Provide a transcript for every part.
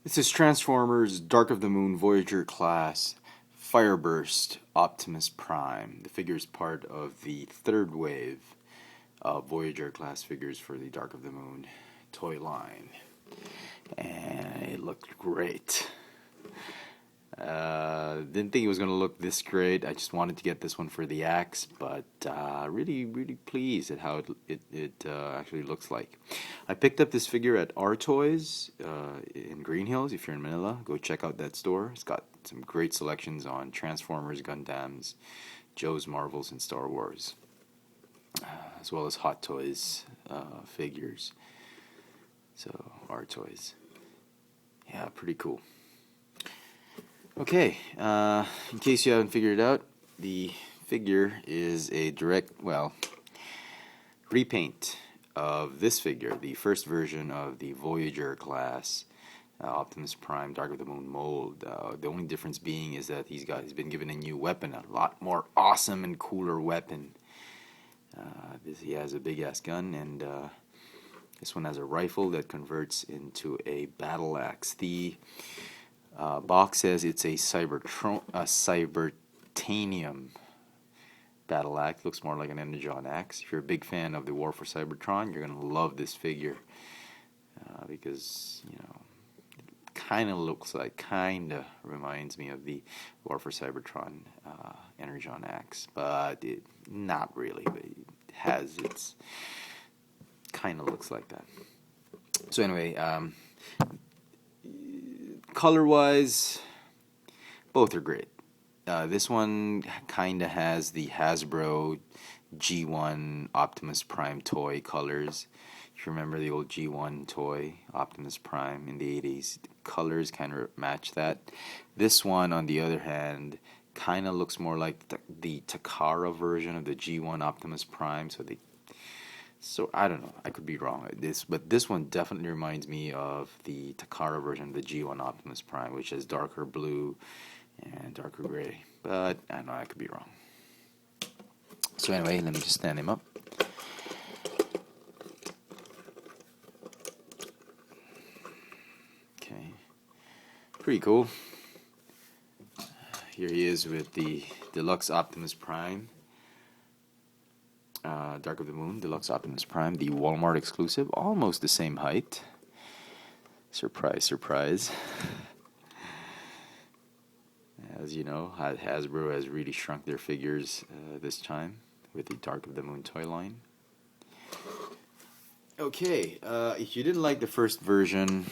This is Transformers Dark of the Moon Voyager class Fireburst Optimus Prime. The figure is part of the third wave of Voyager class figures for the Dark of the Moon toy line. And it looked great. Didn't think it was going to look this great. I just wanted to get this one for the axe, but really pleased at how it actually looks like. I picked up this figure at R Toys in Green Hills. If you're in Manila, go check out that store. It's got some great selections on Transformers, Gundams, Joe's Marvels, and Star Wars, as well as Hot Toys figures. So R Toys, yeah, pretty cool. Okay, in case you haven't figured it out, the figure is a direct, repaint of this figure, the first version of the Voyager class Optimus Prime Dark of the Moon mold. The only difference being is that he's been given a new weapon, a lot more awesome and cooler weapon. He has a big ass gun, and this one has a rifle that converts into a battle axe. The box says it's a Cybertanium battle axe. Looks more like an Energon axe. If you're a big fan of the War for Cybertron, you're gonna love this figure because it kind of reminds me of the War for Cybertron Energon axe, but not really. But it has its kind of looks like that. So anyway. Color-wise, both are great. This one kind of has the Hasbro G1 Optimus Prime toy colors. If you remember the old G1 toy, Optimus Prime in the 80s, the colors kind of match that. This one, on the other hand, kind of looks more like the Takara version of the G1 Optimus Prime, So I don't know. I could be wrong. But this one definitely reminds me of the Takara version of the G1 Optimus Prime, which has darker blue and darker gray. But I don't know. I could be wrong. So anyway, let me just stand him up. Okay, pretty cool. Here he is with the Deluxe Optimus Prime. Dark of the Moon, Deluxe Optimus Prime, the Walmart exclusive, almost the same height. Surprise, surprise. As you know, Hasbro has really shrunk their figures this time with the Dark of the Moon toy line. Okay, if you didn't like the first version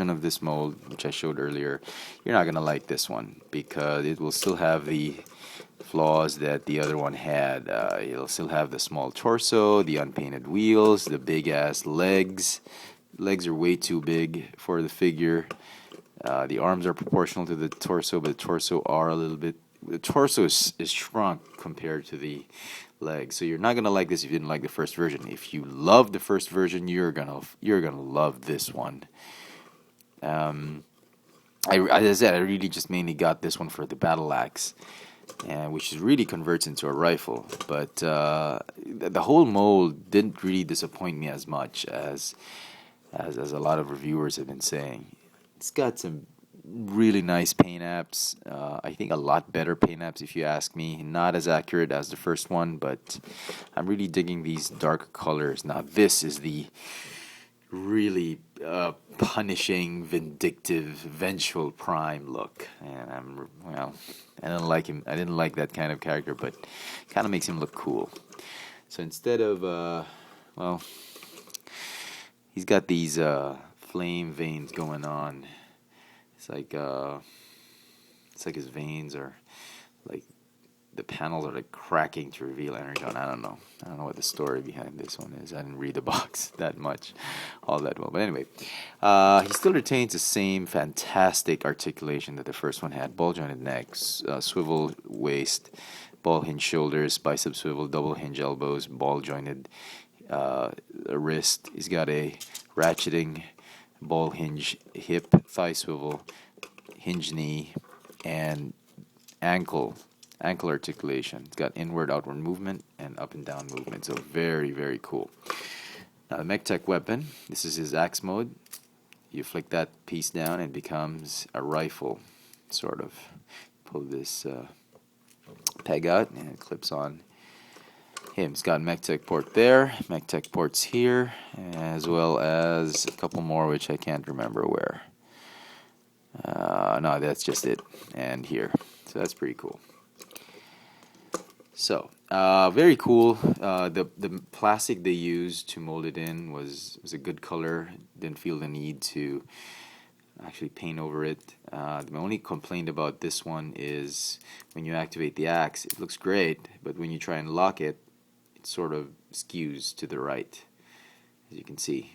of this mold, which I showed earlier, you're not gonna like this one because it will still have the flaws that the other one had. It'll still have the small torso, the unpainted wheels, the big ass legs. Legs are way too big for the figure. The arms are proportional to the torso, but the torso is shrunk compared to the legs. So you're not gonna like this if you didn't like the first version. If you love the first version, you're gonna love this one. As I said, I really just mainly got this one for the battle axe, which really converts into a rifle. But the whole mold didn't really disappoint me as much as a lot of reviewers have been saying. It's got some really nice paint apps. I think a lot better paint apps, if you ask me. Not as accurate as the first one, but I'm really digging these dark colors. Now this is the really punishing, vindictive, vengeful Prime look, and I don't like him. I didn't like that kind of character, but kind of makes him look cool. So instead of he's got these flame veins going on. It's like his veins are like the panels are like cracking to reveal Energon. I don't know what the story behind this one is. I didn't read the box all that well. But anyway, he still retains the same fantastic articulation that the first one had. Ball jointed neck, swivel waist, ball hinge shoulders, bicep swivel, double hinge elbows, ball jointed wrist. He's got a ratcheting ball hinge hip, thigh swivel, hinge knee, and ankle articulation. It's got inward outward movement and up and down movement. So very, very cool. Now the MechTech weapon. This is his axe mode. you flick that piece down and it becomes a rifle, sort of. Pull this peg out and it clips on him. It's got MechTech port there, MechTech ports here, as well as a couple more which I can't remember where. No, that's just it, and here. So that's pretty cool. So very cool. The plastic they used to mold it in was a good color. Didn't feel the need to actually paint over it. My only complaint about this one is when you activate the axe, it looks great, but when you try and lock it, it sort of skews to the right, as you can see.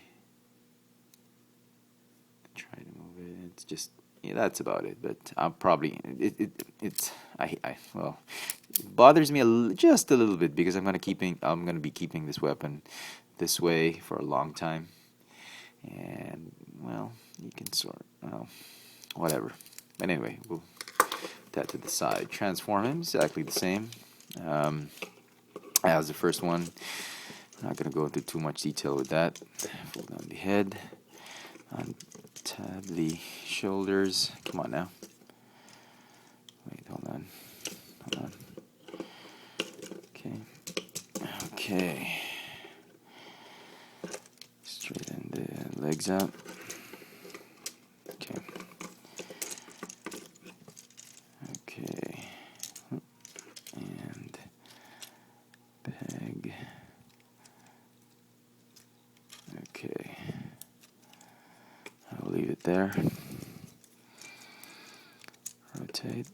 Try to move it. It's just, yeah, that's about it. But I'll probably well, it bothers me just a little bit because I'm gonna be keeping this weapon this way for a long time, and well, you can whatever. But anyway, we'll put that to the side. Transform him exactly the same as the first one. I'm not gonna go into too much detail with that. Fold down the head. Tab the shoulders. Come on now. Wait, hold on. Okay. Straighten the legs out. Okay. And peg. Okay. I'll leave it there. Rotate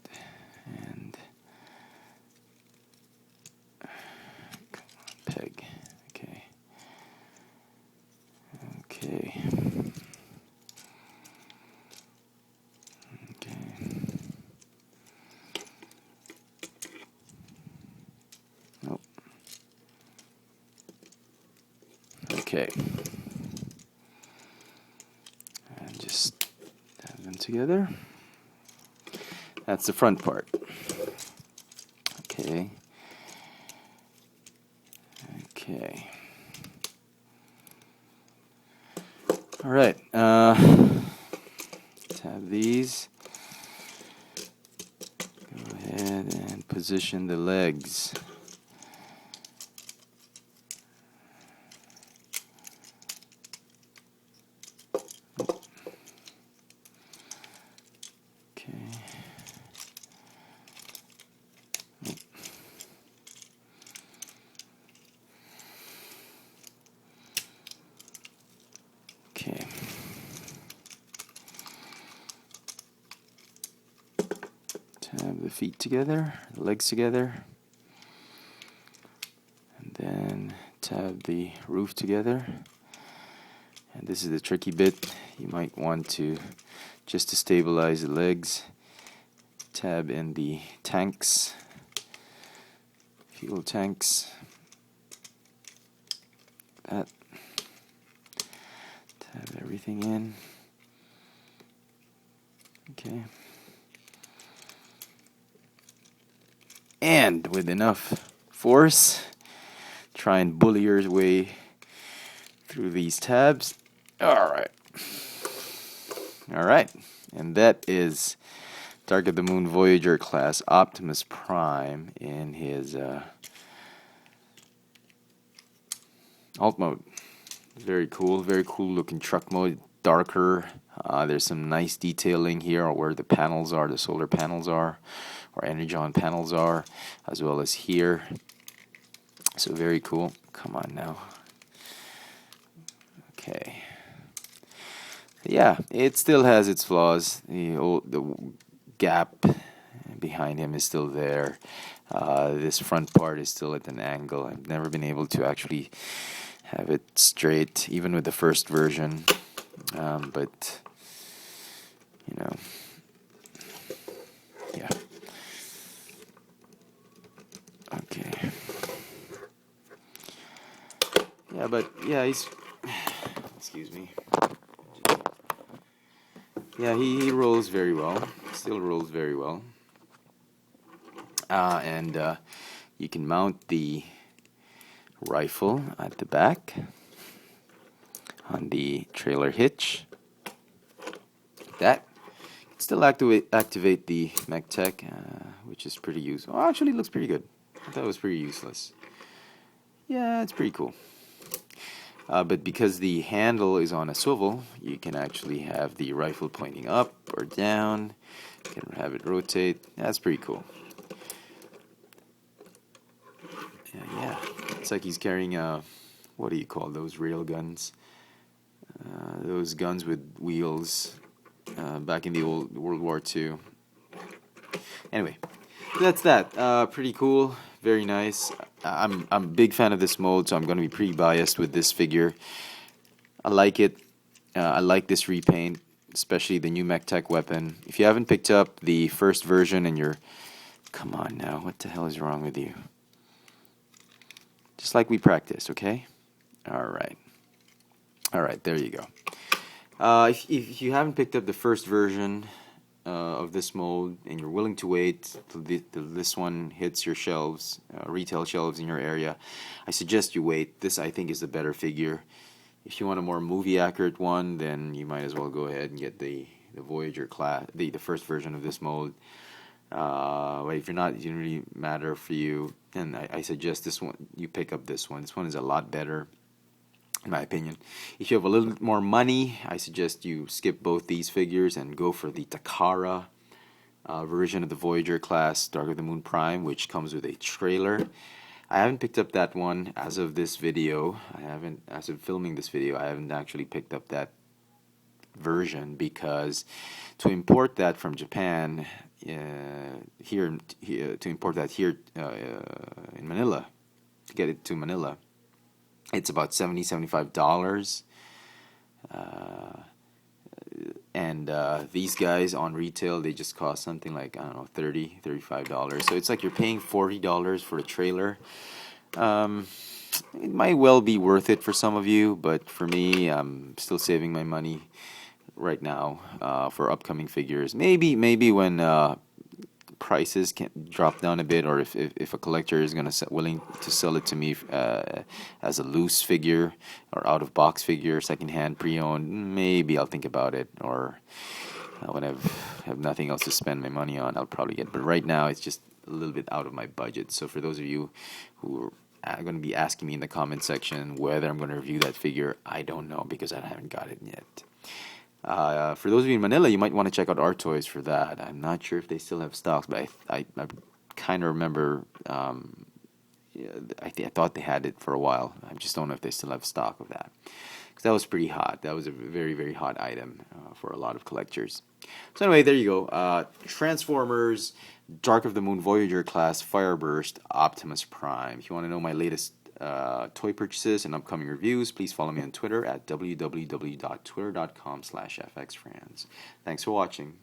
and peg. Okay. Nope. Okay. And just have them together. That's the front part. Okay. All right. Tab these. Go ahead and position the legs. Okay. Tab the feet together, the legs together, and then tab the roof together. And this is the tricky bit. You might want to, just to stabilize the legs, tab in the tanks, fuel tanks. That. Tab everything in. Okay. And with enough force, try and bully your way through these tabs. Alright. And that is Dark of the Moon Voyager class Optimus Prime in his alt mode. Very cool looking truck mode. Darker. There's some nice detailing here where the panels are, the solar panels are, or energon panels are, as well as here. So very cool. Come on now. Okay. Yeah, it still has its flaws. The gap behind him is still there. This front part is still at an angle. I've never been able to actually have it straight, even with the first version. But you know, yeah. Okay. Yeah, but yeah, he's. Excuse me. Yeah, he rolls very well. Still rolls very well. And you can mount the rifle at the back on the trailer hitch. that. Still activate the MechTech, which is pretty useful. Oh, actually, it looks pretty good. I thought it was pretty useless. Yeah, it's pretty cool. But because the handle is on a swivel, you can actually have the rifle pointing up or down. You can have it rotate. That's pretty cool. Yeah. It's like he's carrying what do you call those rail guns? Those guns with wheels back in the old World War II. Anyway, that's that. Pretty cool. Very nice. I'm a big fan of this mold, so I'm going to be pretty biased with this figure. I like it. I like this repaint, especially the new MechTech weapon. If you haven't picked up the first version and you're... Come on now, what the hell is wrong with you? Just like we practiced, okay? Alright. Alright, there you go. If you haven't picked up the first version of this mold and you're willing to wait till this one hits your shelves, retail shelves in your area, I suggest you wait. This, I think, is the better figure. If you want a more movie accurate one, then you might as well go ahead and get the Voyager class, the first version of this mold. But if you're not, it doesn't really matter for you, then I suggest this one. You pick up this one. This one is a lot better, in my opinion. If you have a little bit more money, I suggest you skip both these figures and go for the Takara version of the Voyager class, Dark of the Moon Prime, which comes with a trailer. I haven't picked up that one as of this video. As of filming this video, I haven't actually picked up that version because to import that from Japan, to import that here in Manila, to get it to Manila, it's about $75. And these guys on retail, they just cost something like, I don't know, $35. So it's like you're paying $40 for a trailer. It might well be worth it for some of you, but for me, I'm still saving my money right now for upcoming figures. Maybe when prices can drop down a bit, or if a collector is willing to sell it to me as a loose figure or out of box figure, secondhand, pre-owned, maybe I'll think about it. Or when I have nothing else to spend my money on, I'll probably get it. But right now, it's just a little bit out of my budget. So for those of you who are going to be asking me in the comment section whether I'm going to review that figure, I don't know because I haven't got it yet. For those of you in Manila, you might want to check out Art Toys for that. I'm not sure if they still have stocks, but I kind of remember. I thought they had it for a while. I just don't know if they still have stock of that. Because that was pretty hot. That was a very, very hot item for a lot of collectors. So anyway, there you go. Transformers, Dark of the Moon Voyager class, Fireburst Optimus Prime. If you want to know my latest toy purchases and upcoming reviews, please follow me on Twitter at www.twitter.com/fxfranz. Thanks for watching.